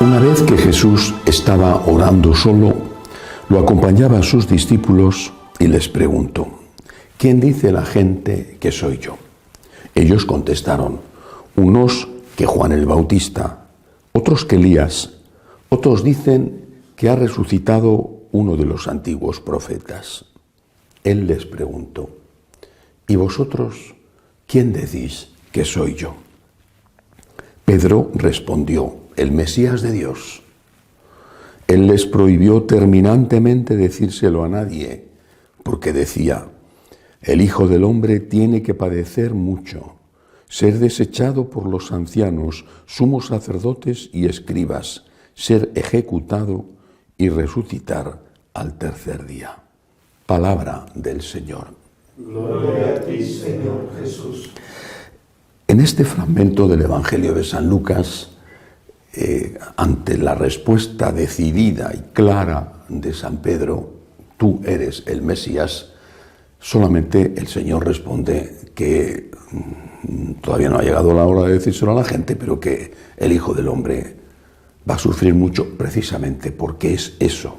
Una vez que Jesús estaba orando solo, lo acompañaban sus discípulos y les preguntó: ¿quién dice la gente que soy yo? Ellos contestaron: unos que Juan el Bautista, otros que Elías, otros dicen que ha resucitado uno de los antiguos profetas. Él les preguntó: ¿y vosotros quién decís que soy yo? Pedro respondió: el Mesías de Dios. Él les prohibió terminantemente decírselo a nadie, porque decía: el Hijo del Hombre tiene que padecer mucho, ser desechado por los ancianos, sumos sacerdotes y escribas, ser ejecutado y resucitar al tercer día. Palabra del Señor. Gloria a ti, Señor Jesús. En este fragmento del Evangelio de San Lucas, ante la respuesta decidida y clara de San Pedro, tú eres el Mesías, solamente el Señor responde que todavía no ha llegado la hora de decírselo a la gente, pero que el Hijo del Hombre va a sufrir mucho precisamente porque es eso.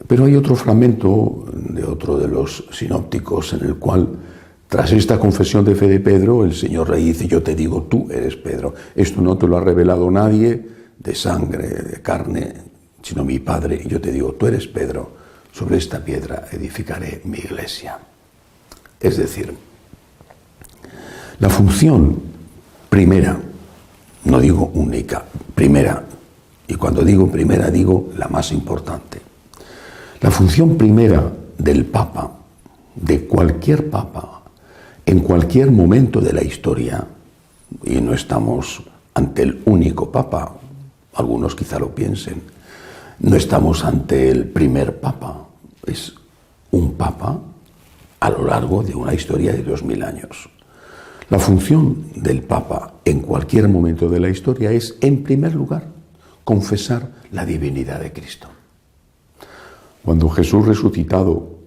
Pero hay otro fragmento de otro de los sinópticos en el cual, tras esta confesión de fe de Pedro, el Señor le dice: yo te digo, tú eres Pedro. Esto no te lo ha revelado nadie de sangre, de carne, sino mi Padre. Yo te digo, tú eres Pedro. Sobre esta piedra edificaré mi iglesia. Es decir, la función primera, no digo única, primera, y cuando digo primera digo la más importante. La función primera del Papa, de cualquier Papa, en cualquier momento de la historia, y no estamos ante el único Papa, algunos quizá lo piensen, no estamos ante el primer Papa, es un Papa a lo largo de una historia de 2000 años. La función del Papa en cualquier momento de la historia es, en primer lugar, confesar la divinidad de Cristo. Cuando Jesús resucitado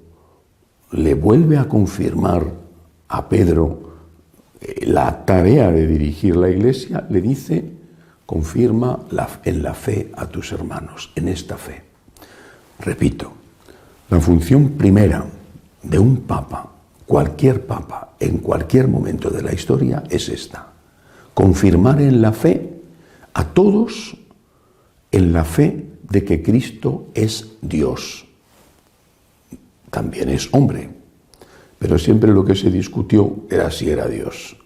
le vuelve a confirmar a Pedro la tarea de dirigir la iglesia, le dice: confirma en la fe a tus hermanos, en esta fe. Repito, la función primera de un papa, cualquier papa, en cualquier momento de la historia, es esta: confirmar en la fe a todos, en la fe de que Cristo es Dios. También es hombre, pero siempre lo que se discutió era si era Dios.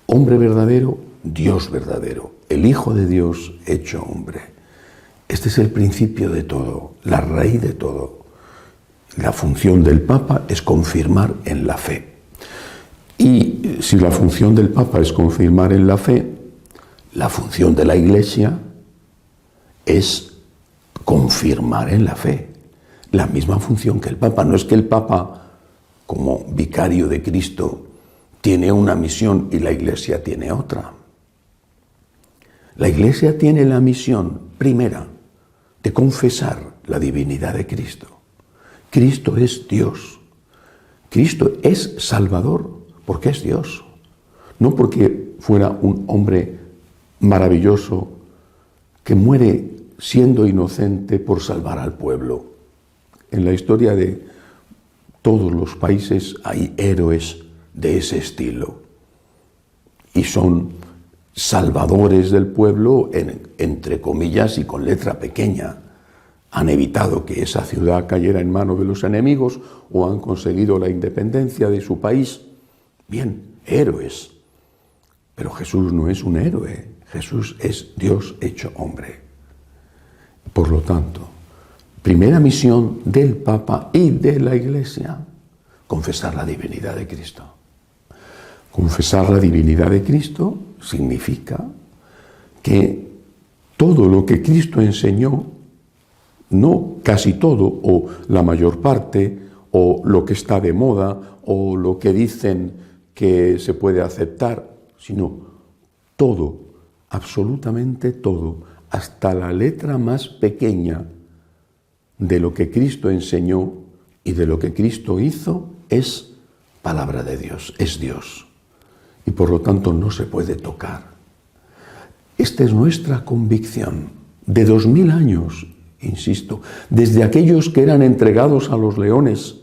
Hombre verdadero, Dios verdadero, el Hijo de Dios hecho hombre. Este es el principio de todo, la raíz de todo. La función del Papa es confirmar en la fe. Y si la función del Papa es confirmar en la fe, la función de la Iglesia es confirmar en la fe. La misma función que el Papa. No es que el Papa, como vicario de Cristo, tiene una misión y la Iglesia tiene otra. La Iglesia tiene la misión primera de confesar la divinidad de Cristo. Cristo es Dios. Cristo es Salvador porque es Dios. No porque fuera un hombre maravilloso que muere siendo inocente por salvar al pueblo. En la historia de todos los países hay héroes de ese estilo y son salvadores del pueblo, entre comillas y con letra pequeña. Han evitado que esa ciudad cayera en manos de los enemigos o han conseguido la independencia de su país. Bien, héroes. Pero Jesús no es un héroe. Jesús es Dios hecho hombre. Por lo tanto, primera misión del Papa y de la Iglesia: confesar la divinidad de Cristo. Confesar la divinidad de Cristo significa que todo lo que Cristo enseñó, no casi todo o la mayor parte, o lo que está de moda, o lo que dicen que se puede aceptar, sino todo, absolutamente todo, hasta la letra más pequeña de lo que Cristo enseñó y de lo que Cristo hizo, es palabra de Dios, es Dios. Y por lo tanto no se puede tocar. Esta es nuestra convicción de 2000 años, insisto, desde aquellos que eran entregados a los leones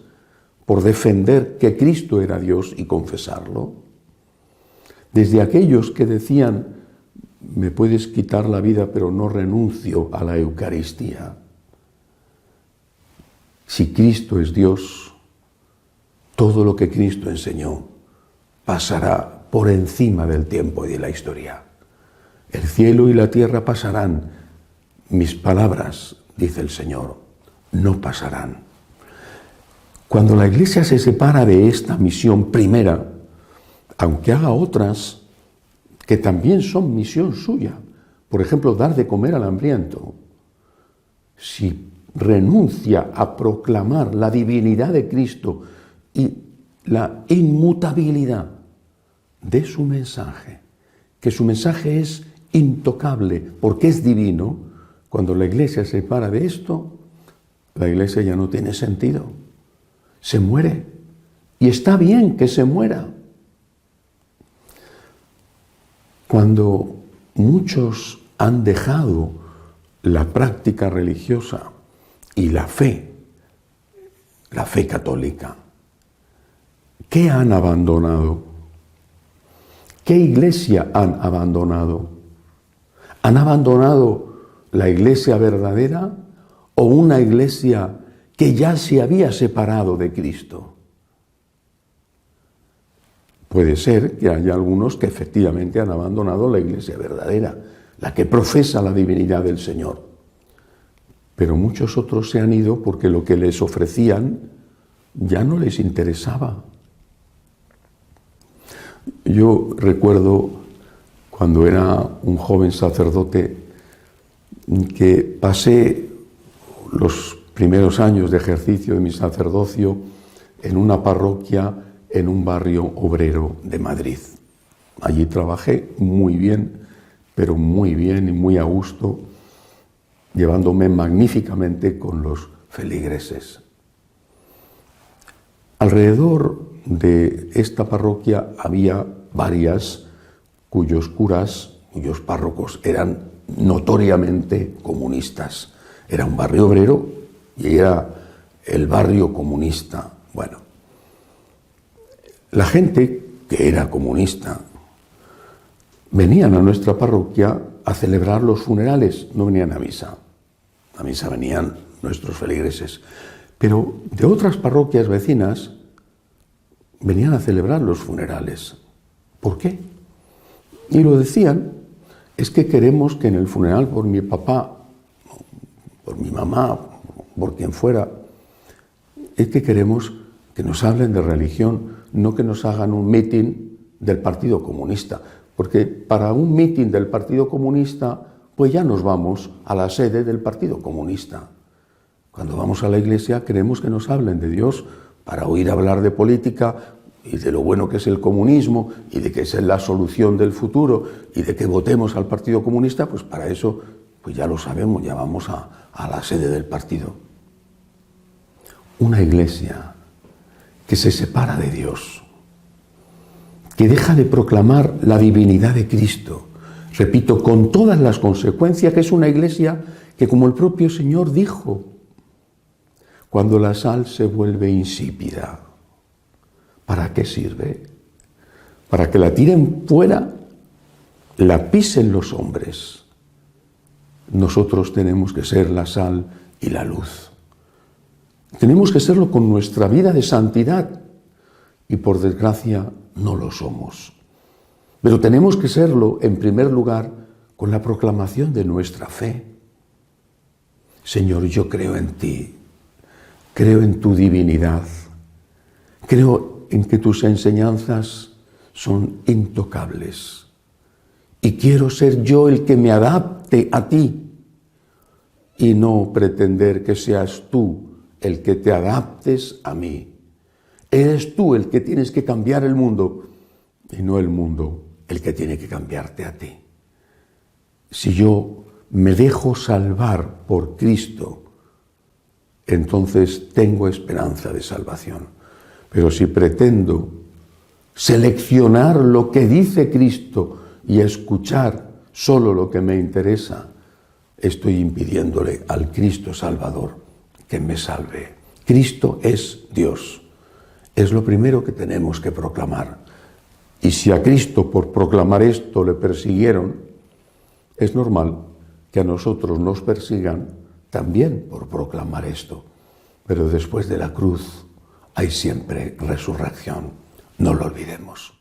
por defender que Cristo era Dios y confesarlo, desde aquellos que decían, me puedes quitar la vida pero no renuncio a la Eucaristía. Si Cristo es Dios, todo lo que Cristo enseñó pasará por encima del tiempo y de la historia. El cielo y la tierra pasarán, mis palabras, dice el Señor, no pasarán. Cuando la Iglesia se separa de esta misión primera, aunque haga otras que también son misión suya, por ejemplo, dar de comer al hambriento, si renuncia a proclamar la divinidad de Cristo y la inmutabilidad de su mensaje, que su mensaje es intocable porque es divino, cuando la Iglesia se separa de esto, la Iglesia ya no tiene sentido. Se muere. Y está bien que se muera. Cuando muchos han dejado la práctica religiosa y la fe católica, ¿qué han abandonado? ¿Qué iglesia han abandonado? ¿Han abandonado la iglesia verdadera o una iglesia que ya se había separado de Cristo? Puede ser que haya algunos que efectivamente han abandonado la iglesia verdadera, la que profesa la divinidad del Señor. Pero muchos otros se han ido porque lo que les ofrecían ya no les interesaba. Yo recuerdo cuando era un joven sacerdote que pasé los primeros años de ejercicio de mi sacerdocio en una parroquia en un barrio obrero de Madrid. Allí trabajé muy bien, pero muy bien y muy a gusto, llevándome magníficamente con los feligreses. Alrededor de esta parroquia había varias cuyos curas, cuyos párrocos eran notoriamente comunistas. Era un barrio obrero y era el barrio comunista. Bueno, la gente que era comunista venían a nuestra parroquia a celebrar los funerales, no venían a misa. A misa venían nuestros feligreses. Pero de otras parroquias vecinas venían a celebrar los funerales. ¿Por qué? Y lo decían, es que queremos que en el funeral por mi papá, por mi mamá, por quien fuera, es que queremos que nos hablen de religión, no que nos hagan un mitin del Partido Comunista. Porque para un mitin del Partido Comunista, pues ya nos vamos a la sede del Partido Comunista. Cuando vamos a la iglesia queremos que nos hablen de Dios para oír hablar de política y de lo bueno que es el comunismo y de que es la solución del futuro y de que votemos al Partido Comunista, pues para eso pues ya lo sabemos, ya vamos a la sede del partido. Una iglesia que se separa de Dios, que deja de proclamar la divinidad de Cristo, repito, con todas las consecuencias, que es una iglesia que, como el propio Señor dijo, cuando la sal se vuelve insípida, ¿para qué sirve? Para que la tiren fuera, la pisen los hombres. Nosotros tenemos que ser la sal y la luz. Tenemos que serlo con nuestra vida de santidad y, por desgracia, no lo somos. Pero tenemos que serlo, en primer lugar, con la proclamación de nuestra fe. Señor, yo creo en ti, creo en tu divinidad, creo en que tus enseñanzas son intocables y quiero ser yo el que me adapte a ti y no pretender que seas tú el que te adaptes a mí. Eres tú el que tienes que cambiar el mundo y no el mundo el que tiene que cambiarte a ti. Si yo me dejo salvar por Cristo, entonces tengo esperanza de salvación. Pero si pretendo seleccionar lo que dice Cristo y escuchar solo lo que me interesa, estoy impidiéndole al Cristo Salvador que me salve. Cristo es Dios. Es lo primero que tenemos que proclamar. Y si a Cristo por proclamar esto le persiguieron, es normal que a nosotros nos persigan también por proclamar esto. Pero después de la cruz hay siempre resurrección. No lo olvidemos.